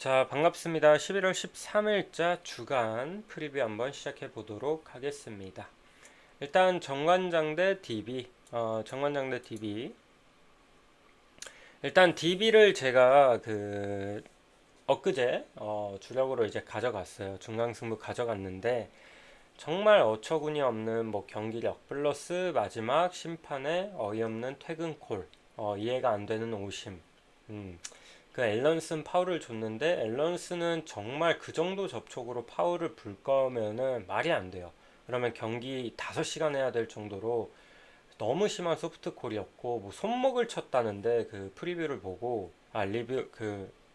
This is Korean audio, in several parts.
자, 반갑습니다. 11월 13일자 주간 프리뷰 한번 시작해 보도록 하겠습니다. 일단 정관장 대 DB, 정관장 대 DB. 일단 DB를 제가 엊그제 주력으로 이제 가져갔어요. 중강승부 가져갔는데 정말 어처구니 없는 뭐 경기력 플러스 마지막 심판의 어이없는 퇴근콜, 이해가 안 되는 오심. 그 앨런슨 파울을 줬는데 앨런슨은 정말 그 정도 접촉으로 파울을 불 거면은 말이 안 돼요. 그러면 경기 5시간 해야 될 정도로 너무 심한 소프트콜이었고 뭐 손목을 쳤다는데 그 프리뷰를 보고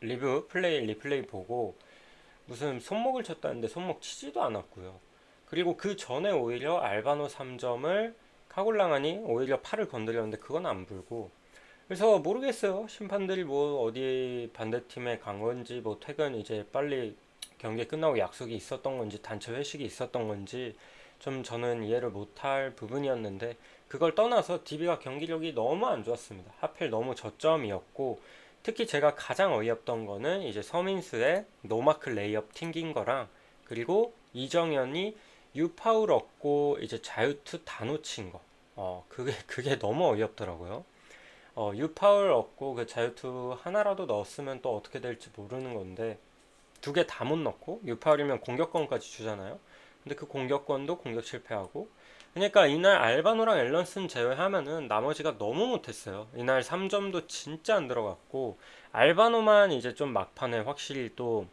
리뷰 플레이 리플레이 보고 무슨 손목을 쳤다는데 손목 치지도 않았고요. 그리고 그 전에 오히려 알바노 3점을 카골랑하니 오히려 팔을 건드렸는데 그건 안 불고 그래서 모르겠어요. 심판들이 뭐 어디 반대팀에 간 건지 뭐 퇴근 이제 빨리 경기 끝나고 약속이 있었던 건지 단체 회식이 있었던 건지 좀 저는 이해를 못할 부분이었는데 그걸 떠나서 DB가 경기력이 너무 안 좋았습니다. 하필 너무 저점이었고 특히 제가 가장 어이없던 거는 이제 서민수의 노마크 레이업 튕긴 거랑 그리고 이정현이 유파울 얻고 이제 자유투 다 놓친 거. 그게 너무 어이없더라고요. 유파울 얻고 그 자유투 하나라도 넣었으면 또 어떻게 될지 모르는 건데 두 개 다 못 넣고 유파울이면 공격권까지 주잖아요. 근데 그 공격권도 공격 실패하고 그러니까 이날 알바노랑 앨런슨 제외하면은 나머지가 너무 못했어요. 이날 3점도 진짜 안 들어갔고 알바노만 이제 좀 막판에 확실히 또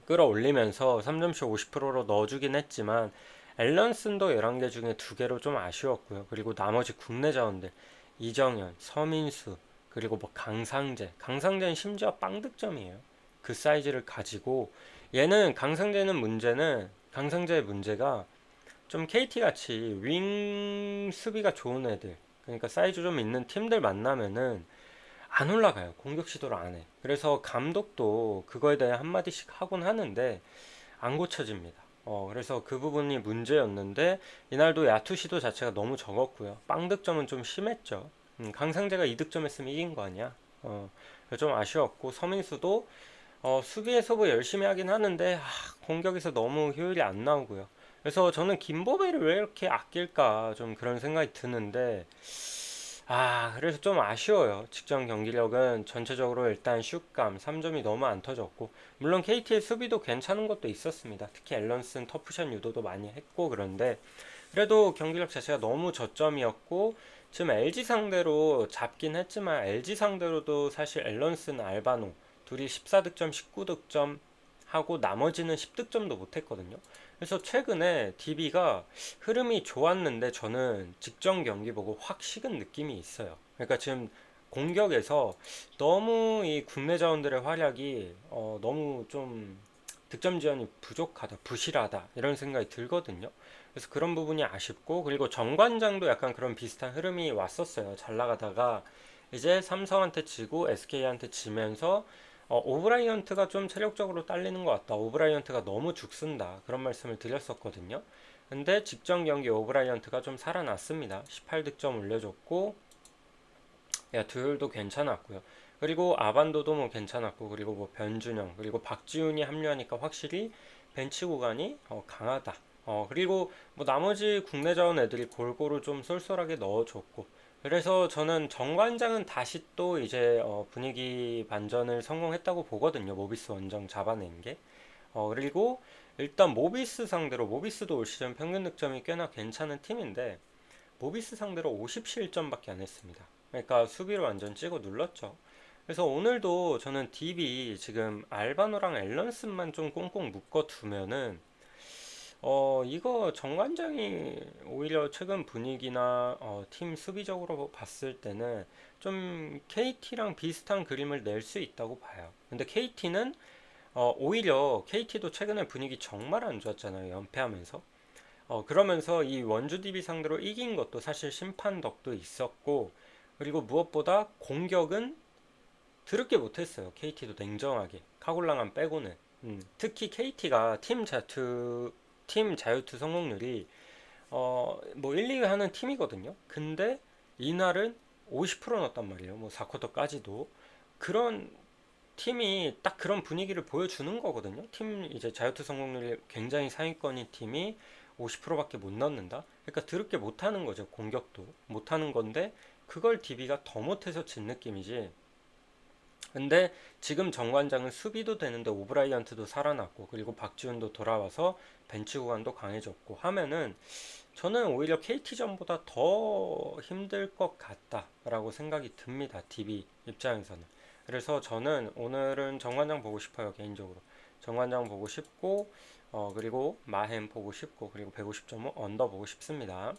끌어올리면서 3점슛 50%로 넣어주긴 했지만 앨런슨도 11개 중에 2개로 좀 아쉬웠고요. 그리고 나머지 국내 자원들 이정현, 서민수 그리고 뭐 강상재는 심지어 빵득점이에요. 그 사이즈를 가지고 얘는 강상재의 문제가 좀 KT 같이 윙 수비가 좋은 애들 그러니까 사이즈 좀 있는 팀들 만나면은 안 올라가요. 공격 시도를 안 해. 그래서 감독도 그거에 대해 한마디씩 하곤 하는데 안 고쳐집니다. 그래서 그 부분이 문제였는데 이날도 야투 시도 자체가 너무 적었고요. 빵 득점은 좀 심했죠. 강상재가 2득점 했으면 이긴 거 아니야. 좀 아쉬웠고 서민수도 수비에서 뭐 열심히 하긴 하는데 공격에서 너무 효율이 안 나오고요. 그래서 저는 김보배를 왜 이렇게 아낄까 좀 그런 생각이 드는데 그래서 좀 아쉬워요. 직전 경기력은 전체적으로 일단 슛감 3점이 너무 안 터졌고, 물론 KT의 수비도 괜찮은 것도 있었습니다. 특히 앨런슨 터프샷 유도도 많이 했고, 그런데, 그래도 경기력 자체가 너무 저점이었고, 지금 LG 상대로 잡긴 했지만, LG 상대로도 사실 앨런슨, 알바노, 둘이 14득점, 19득점 하고, 나머지는 10득점도 못했거든요. 그래서 최근에 DB가 흐름이 좋았는데 저는 직전 경기 보고 확 식은 느낌이 있어요. 그러니까 지금 공격에서 너무 이 국내 자원들의 활약이 너무 좀 득점 지원이 부족하다, 부실하다 이런 생각이 들거든요. 그래서 그런 부분이 아쉽고 그리고 정관장도 약간 그런 비슷한 흐름이 왔었어요. 잘 나가다가 이제 삼성한테 지고 SK한테 지면서 오브라이언트가 좀 체력적으로 딸리는 것 같다. 오브라이언트가 너무 죽순다. 그런 말씀을 드렸었거든요. 근데 직전 경기 오브라이언트가 좀 살아났습니다. 18득점 올려줬고, 두율도 괜찮았고요. 그리고 아반도도 뭐 괜찮았고, 그리고 뭐 변준영, 그리고 박지훈이 합류하니까 확실히 벤치 구간이 강하다. 그리고 뭐 나머지 국내 자원 애들이 골고루 좀 쏠쏠하게 넣어줬고, 그래서 저는 정관장은 다시 또 이제 분위기 반전을 성공했다고 보거든요. 모비스 원정 잡아낸 게. 그리고 일단 모비스 상대로 모비스도 올 시즌 평균 득점이 꽤나 괜찮은 팀인데 모비스 상대로 57점밖에 안 했습니다. 그러니까 수비를 완전 찍어 눌렀죠. 그래서 오늘도 저는 딥이 지금 알바노랑 앨런슨만 좀 꽁꽁 묶어 두면은 이거 정관장이 오히려 최근 분위기나 팀 수비적으로 봤을 때는 좀 KT랑 비슷한 그림을 낼 수 있다고 봐요. 근데 KT는 오히려 KT도 최근에 분위기 정말 안 좋았잖아요. 연패하면서. 그러면서 이 원주 DB 상대로 이긴 것도 사실 심판 덕도 있었고, 그리고 무엇보다 공격은 드럽게 못했어요. KT도 냉정하게. 카골랑안 빼고는. 특히 KT가 팀 자유투 성공률이, 뭐 1, 2위 하는 팀이거든요. 근데 이날은 50% 넣었단 말이에요. 뭐 4쿼터까지도. 그런 팀이 딱 그런 분위기를 보여주는 거거든요. 팀 이제 자유투 성공률이 굉장히 상위권인 팀이 50%밖에 못 넣는다. 그러니까 드럽게 못하는 거죠. 공격도 못하는 건데 그걸 DB가 더 못해서 진 느낌이지. 근데 지금 정관장은 수비도 되는데 오브라이언트도 살아났고 그리고 박지훈도 돌아와서 벤치 구간도 강해졌고 하면은 저는 오히려 KT전보다 더 힘들 것 같다라고 생각이 듭니다. DB 입장에서는. 그래서 저는 오늘은 정관장 보고 싶어요. 개인적으로. 정관장 보고 싶고 그리고 마햄 보고 싶고 그리고 150.5 언더 보고 싶습니다.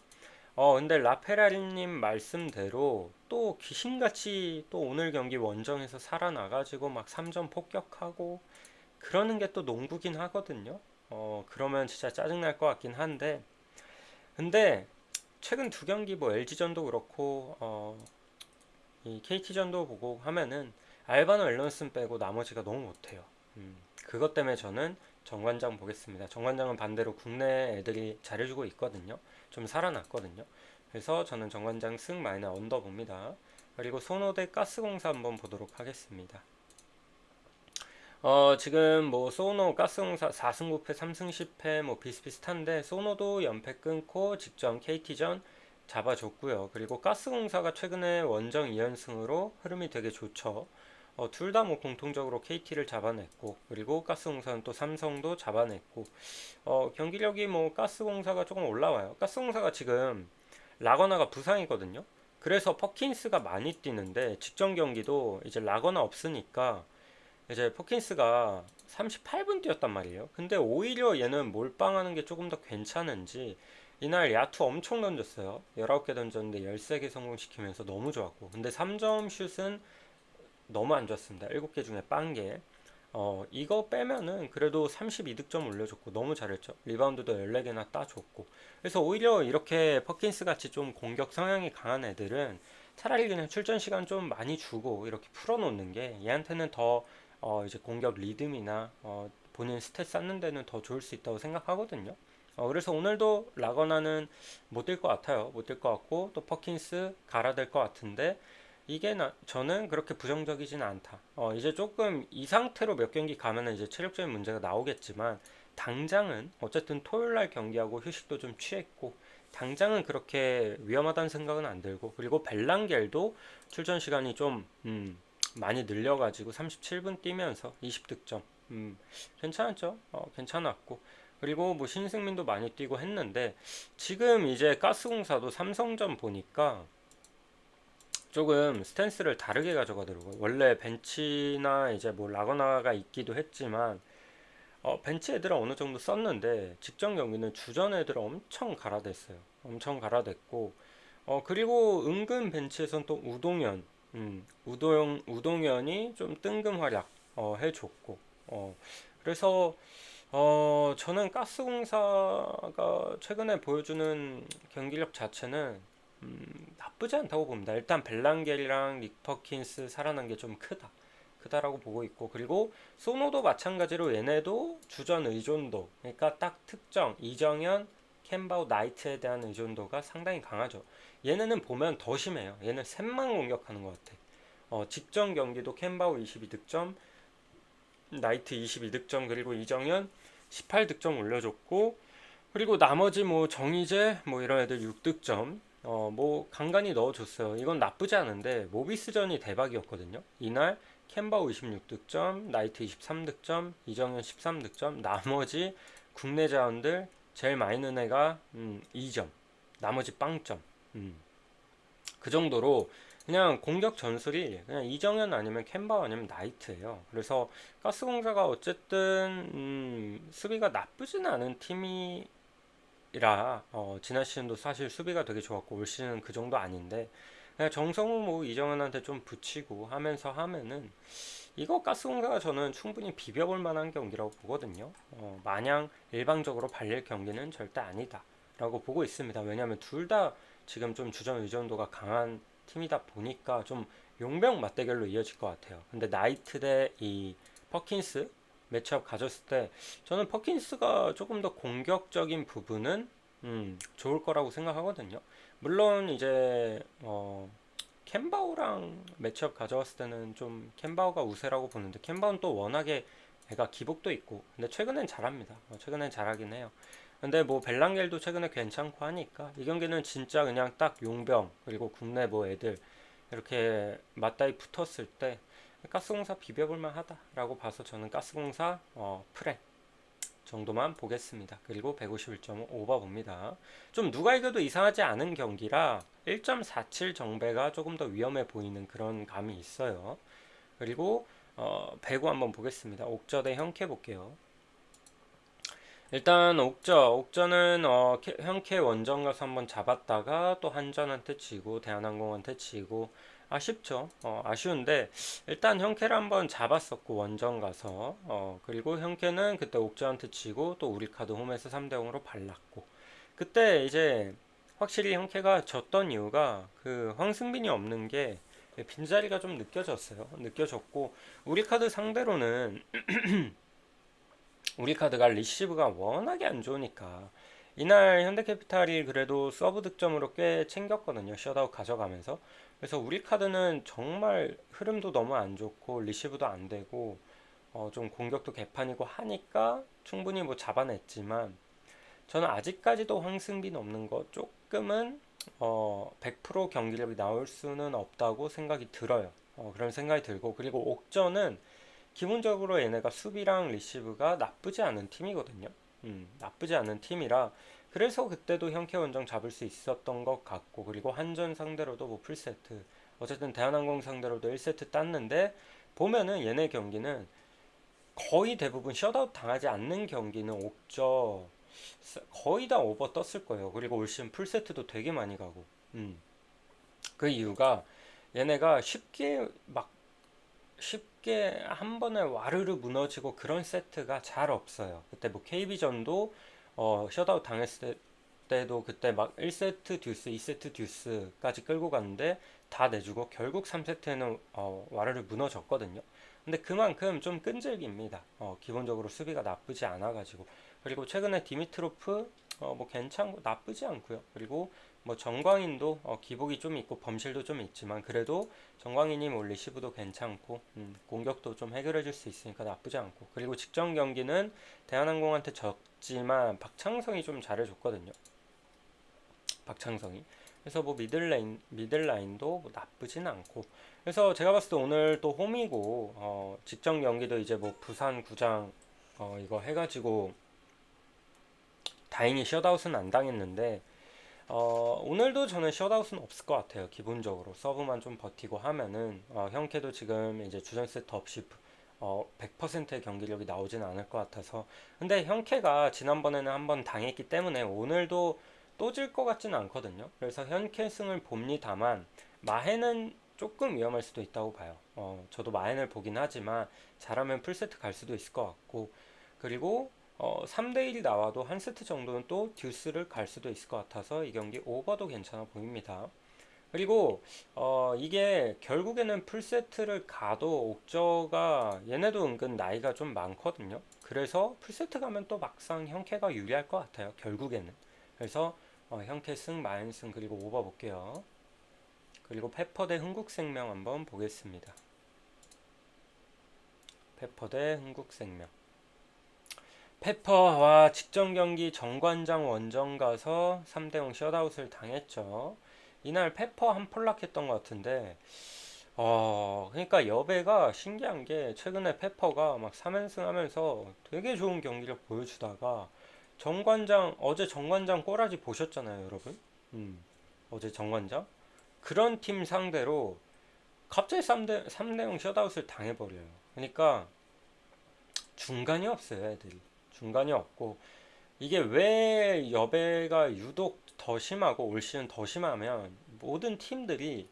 근데 라페라리님 말씀대로 또 귀신같이 또 오늘 경기 원정에서 살아나가지고 막 3점 폭격하고 그러는 게 또 농구긴 하거든요. 그러면 진짜 짜증날 것 같긴 한데 근데 최근 두 경기 뭐 LG전도 그렇고 이 KT전도 보고 하면은 알바노 앨런슨 빼고 나머지가 너무 못해요. 그것 때문에 저는 정관장 보겠습니다. 정관장은 반대로 국내 애들이 잘해주고 있거든요. 좀 살아났거든요. 그래서 저는 정관장 승 마이너 언더 봅니다. 그리고 소노대 가스공사 한번 보도록 하겠습니다. 지금 뭐 소노 가스공사 4승 9패 3승 10패 뭐 비슷비슷한데 소노도 연패 끊고 직전 KT전 잡아줬고요. 그리고 가스공사가 최근에 원정 2연승으로 흐름이 되게 좋죠. 둘 다 뭐 공통적으로 KT를 잡아냈고 그리고 가스공사는 또 삼성도 잡아냈고 경기력이 뭐 가스공사가 조금 올라와요. 가스공사가 지금 라거나가 부상이거든요. 그래서 퍼킨스가 많이 뛰는데 직전 경기도 이제 라거나 없으니까 이제 퍼킨스가 38분 뛰었단 말이에요. 근데 오히려 얘는 몰빵하는 게 조금 더 괜찮은지 이날 야투 엄청 던졌어요. 19개 던졌는데 13개 성공시키면서 너무 좋았고 근데 3점 슛은 너무 안 좋았습니다. 7개 중에 빵개. 이거 빼면은 그래도 32득점 올려줬고 너무 잘했죠. 리바운드도 14개나 따줬고. 그래서 오히려 이렇게 퍼킨스 같이 좀 공격 성향이 강한 애들은 차라리 그냥 출전 시간 좀 많이 주고 이렇게 풀어놓는 게 얘한테는 더 이제 공격 리듬이나 본인 스탯 쌓는 데는 더 좋을 수 있다고 생각하거든요. 그래서 오늘도 라거나는 못 뛸 것 같아요. 못 뛸 것 같고 또 퍼킨스 갈아 될 것 같은데 이게 저는 그렇게 부정적이지는 않다. 이제 조금 이 상태로 몇 경기 가면은 이제 체력적인 문제가 나오겠지만 당장은 어쨌든 토요일 날 경기하고 휴식도 좀 취했고 당장은 그렇게 위험하다는 생각은 안 들고 그리고 벨랑겔도 출전 시간이 좀 많이 늘려가지고 37분 뛰면서 20득점 괜찮았죠? 괜찮았고 그리고 뭐 신승민도 많이 뛰고 했는데 지금 이제 가스공사도 삼성전 보니까 조금 스탠스를 다르게 가져가더라고요. 원래 벤치나 이제 뭐 라거나가 있기도 했지만 벤치 애들은 어느 정도 썼는데 직전 경기는 주전 애들을 엄청 갈아댔어요. 엄청 갈아댔고 그리고 은근 벤치에선 또 우동현이 좀 뜬금 활약 해줬고 그래서 저는 가스공사가 최근에 보여주는 경기력 자체는 나쁘지 않다고 봅니다. 일단 벨랑겔이랑 릭퍼킨스 살아난 게 좀 크다라고 보고 있고 그리고 소노도 마찬가지로 얘네도 주전 의존도 그러니까 딱 특정 이정현, 캔바우, 나이트에 대한 의존도가 상당히 강하죠. 얘네는 보면 더 심해요. 얘는 셋만 공격하는 것 같아. 직전 경기도 캔바우 22득점, 나이트 22득점 그리고 이정현 18득점 올려줬고 그리고 나머지 뭐 정희재 뭐 이런 애들 6득점 뭐 간간히 넣어줬어요. 이건 나쁘지 않은데 모비스전이 대박이었거든요. 이날 캔바우 26득점, 나이트 23득점, 이정현 13득점, 나머지 국내 자원들 제일 많이 넣은 애가 2점, 나머지 빵점. 그 정도로 그냥 공격 전술이 그냥 이정현 아니면 캔바우 아니면 나이트예요. 그래서 가스공사가 어쨌든 수비가 나쁘진 않은 팀이라 지난 시즌도 사실 수비가 되게 좋았고 올 시즌은 그 정도 아닌데 그냥 정성우 뭐 이정현한테 좀 붙이고 하면서 하면은 이거 가스공사가 저는 충분히 비벼볼 만한 경기라고 보거든요. 마냥 일방적으로 발릴 경기는 절대 아니다 라고 보고 있습니다. 왜냐하면 둘 다 지금 좀 주전 의존도가 강한 팀이다 보니까 좀 용병 맞대결로 이어질 것 같아요. 근데 나이트 대 이 퍼킨스 매치업 가졌을 때 저는 퍼킨스가 조금 더 공격적인 부분은 좋을 거라고 생각하거든요. 물론 이제 캔바오랑 매치업 가져왔을 때는 좀 캔바오가 우세라고 보는데, 캔바오는 또 워낙에 애가 기복도 있고, 근데 최근엔 잘합니다. 최근엔 잘하긴 해요. 근데 뭐 벨랑겔도 최근에 괜찮고 하니까 이 경기는 진짜 그냥 딱 용병 그리고 국내 뭐 애들 이렇게 맞다이 붙었을 때 가스공사 비벼볼만 하다라고 봐서 저는 가스공사 프레 정도만 보겠습니다. 그리고 151.5 오버 봅니다. 좀 누가 이겨도 이상하지 않은 경기라 1.47 정배가 조금 더 위험해 보이는 그런 감이 있어요. 그리고 배구 한번 보겠습니다. 옥저 대 형캐 볼게요. 일단 옥저는 현캐 원정 가서 한번 잡았다가 또 한전한테 치고 대한항공한테 치고 아쉽죠. 아쉬운데 일단 현캐를 한번 잡았었고 원정 가서 그리고 현캐는 그때 옥저한테 치고 또 우리카드 홈에서 3대 0으로 발랐고 그때 이제 확실히 현캐가 졌던 이유가 그 황승빈이 없는 게 빈자리가 좀 느껴졌어요. 느껴졌고 우리카드 상대로는 우리 카드가 리시브가 워낙에 안 좋으니까 이날 현대캐피탈이 그래도 서브 득점으로 꽤 챙겼거든요. 셧아웃 가져가면서. 그래서 우리 카드는 정말 흐름도 너무 안 좋고 리시브도 안 되고 좀 공격도 개판이고 하니까 충분히 뭐 잡아냈지만 저는 아직까지도 황승빈 없는 거 조금은 100% 경기력이 나올 수는 없다고 생각이 들어요. 그런 생각이 들고 그리고 옥전은 기본적으로 얘네가 수비랑 리시브가 나쁘지 않은 팀이거든요. 나쁘지 않은 팀이라 그래서 그때도 현캐 원정 잡을 수 있었던 것 같고 그리고 한전 상대로도 뭐 풀세트 어쨌든 대한항공 상대로도 1세트 땄는데 보면은 얘네 경기는 거의 대부분 셧아웃 당하지 않는 경기는 옥저 거의 다 오버 떴을 거예요. 그리고 올 시즌 풀세트도 되게 많이 가고 그 이유가 얘네가 쉽게 한 번에 와르르 무너지고 그런 세트가 잘 없어요. 그때 뭐 KB전도 셧아웃 당했을 때도 그때 막 1세트 듀스, 2세트 듀스까지 끌고 갔는데 다 내주고 결국 3세트에는 와르르 무너졌거든요. 근데 그만큼 좀 끈질깁니다. 기본적으로 수비가 나쁘지 않아가지고 그리고 최근에 디미트로프 뭐 괜찮고 나쁘지 않고요. 그리고 뭐 정광인도 기복이 좀 있고 범실도 좀 있지만 그래도 정광인이 뭐 리시브도 괜찮고 공격도 좀 해결해 줄 수 있으니까 나쁘지 않고 그리고 직전 경기는 대한항공한테 졌지만 박창성이 좀 잘해줬거든요. 박창성이 그래서 뭐 미들라인도 뭐 나쁘진 않고 그래서 제가 봤을 때 오늘 또 홈이고 직전 경기도 이제 뭐 부산 구장 이거 해가지고 다행히 셧아웃은 안 당했는데 오늘도 저는 셧아웃은 없을 것 같아요. 기본적으로 서브만 좀 버티고 하면은 형캐도 지금 이제 주전 세트 없이 100%의 경기력이 나오진 않을 것 같아서 근데 형캐가 지난번에는 한번 당했기 때문에 오늘도 또 질 것 같지는 않거든요. 그래서 현캐승을 봅니다만 마해는 조금 위험할 수도 있다고 봐요. 저도 마해를 보긴 하지만 잘하면 풀세트 갈 수도 있을 것 같고 그리고 3대1이 나와도 한 세트 정도는 또 듀스를 갈 수도 있을 것 같아서 이 경기 오버도 괜찮아 보입니다. 그리고 이게 결국에는 풀세트를 가도 옥저가 얘네도 은근 나이가 좀 많거든요. 그래서 풀세트 가면 또 막상 형캐가 유리할 것 같아요. 결국에는. 그래서 형캐 승, 마인 승 그리고 오버 볼게요. 그리고 페퍼 대 흥국생명 한번 보겠습니다. 페퍼 대 흥국생명. 페퍼와 직전 경기 정관장 원정 가서 3대 0 셧아웃을 당했죠. 이날 페퍼 한 폴락했던 것 같은데, 그러니까 여배가 신기한 게 최근에 페퍼가 막 3연승 하면서 되게 좋은 경기를 보여주다가 어제 정관장 꼬라지 보셨잖아요, 여러분? 어제 정관장? 그런 팀 상대로 갑자기 3대 0 셧아웃을 당해버려요. 그러니까 중간이 없어요, 애들이. 중간이 없고 이게 왜 여배가 유독 더 심하고 올 시즌 더 심하면 모든 팀들이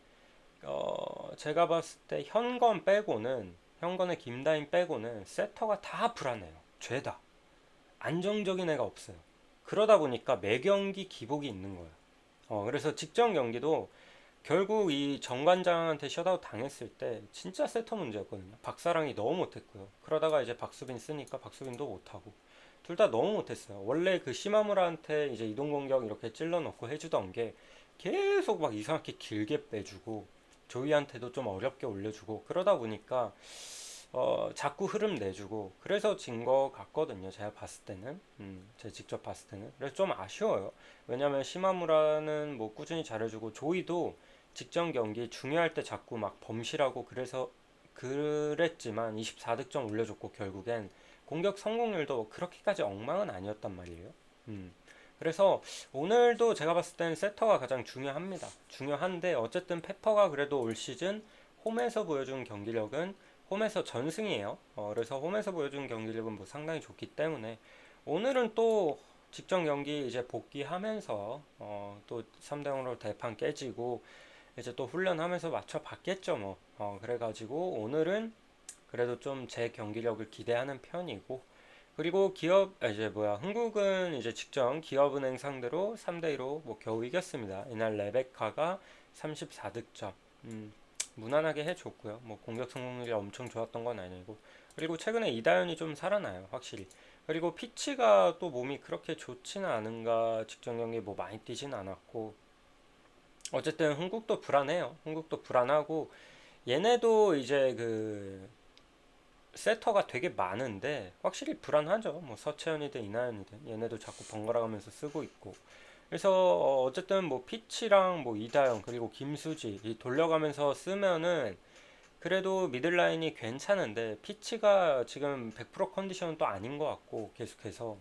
제가 봤을 때 현건의 김다인 빼고는 세터가 다 불안해요. 죄다 안정적인 애가 없어요. 그러다 보니까 매 경기 기복이 있는 거예요. 그래서 직전 경기도 결국 이 정관장한테 셧아웃 당했을 때 진짜 세터 문제였거든요. 박사랑이 너무 못했고요. 그러다가 이제 박수빈 쓰니까 박수빈도 못하고 둘 다 너무 못했어요. 원래 그 시마무라한테 이제 이동 공격 이렇게 찔러 넣고 해주던 게 계속 막 이상하게 길게 빼주고 조이한테도 좀 어렵게 올려주고 그러다 보니까 자꾸 흐름 내주고 그래서 진 거 같거든요. 제가 봤을 때는 제가 직접 봤을 때는 그래서 좀 아쉬워요. 왜냐면 시마무라는 뭐 꾸준히 잘해주고 조이도 직전 경기 중요할 때 자꾸 막 범실하고 그래서 그랬지만 24득점 올려줬고 결국엔 공격 성공률도 그렇게까지 엉망은 아니었단 말이에요. 음. 그래서 오늘도 제가 봤을 때는 세터가 가장 중요합니다. 중요한데 어쨌든 페퍼가 그래도 올 시즌 홈에서 보여준 경기력은 홈에서 전승이에요. 그래서 홈에서 보여준 경기력은 뭐 상당히 좋기 때문에 오늘은 또 직전 경기 이제 복귀하면서 또 3대 0으로 대판 깨지고 이제 또 훈련하면서 맞춰 봤겠죠 뭐. 그래가지고 오늘은 그래도 좀 제 경기력을 기대하는 편이고 그리고 이제 뭐야 흥국은 이제 직전 기업은행 상대로 3대2로 뭐 겨우 이겼습니다. 이날 레베카가 34득점 무난하게 해줬고요. 뭐 공격 성공률이 엄청 좋았던 건 아니고 그리고 최근에 이다현이 좀 살아나요 확실히. 그리고 피치가 또 몸이 그렇게 좋지는 않은가 직전 경기 뭐 많이 뛰진 않았고 어쨌든 흥국도 불안해요. 흥국도 불안하고 얘네도 이제 그 세터가 되게 많은데 확실히 불안하죠. 뭐 서채연이든 이나연이든 얘네도 자꾸 번갈아 가면서 쓰고 있고. 그래서 어쨌든 뭐 피치랑 뭐 이다영 그리고 김수지 이 돌려가면서 쓰면은 그래도 미들라인이 괜찮은데 피치가 지금 100% 컨디션은 또 아닌 것 같고 계속해서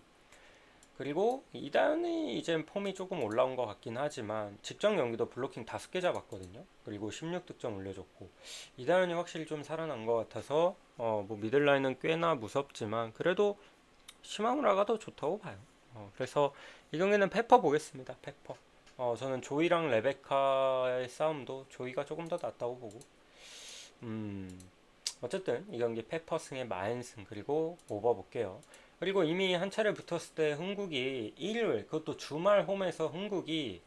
그리고 이다현이 이제 폼이 조금 올라온 것 같긴 하지만 직전 경기도 블로킹 5개 잡았거든요. 그리고 16득점 올려줬고 이다현이 확실히 좀 살아난 것 같아서 뭐 미들라인은 꽤나 무섭지만 그래도 시마무라가 더 좋다고 봐요. 그래서 이 경기는 페퍼 보겠습니다. 페퍼. 저는 조이랑 레베카의 싸움도 조이가 조금 더 낫다고 보고 음, 어쨌든 이 경기 페퍼승의 마인승 그리고 오버 볼게요. 그리고 이미 한 차례 붙었을 때 흥국이 일요일 그것도 주말 홈에서 흥국이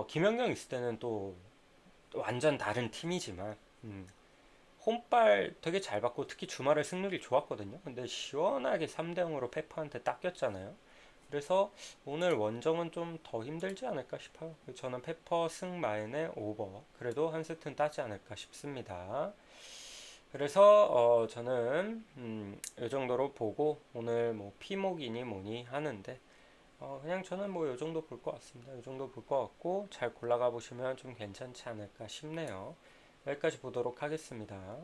김연경 있을 때는 또 완전 다른 팀이지만 홈발 되게 잘 받고 특히 주말에 승률이 좋았거든요. 근데 시원하게 3대 0으로 페퍼한테 닦였잖아요. 그래서 오늘 원정은 좀 더 힘들지 않을까 싶어요. 저는 페퍼 승 마인의 오버 그래도 한 세트는 따지 않을까 싶습니다. 그래서 저는 이 정도로 보고 오늘 뭐 피목이니 뭐니 하는데 그냥 저는 뭐 이 정도 볼 것 같습니다. 이 정도 볼 것 같고 잘 골라가 보시면 좀 괜찮지 않을까 싶네요. 여기까지 보도록 하겠습니다.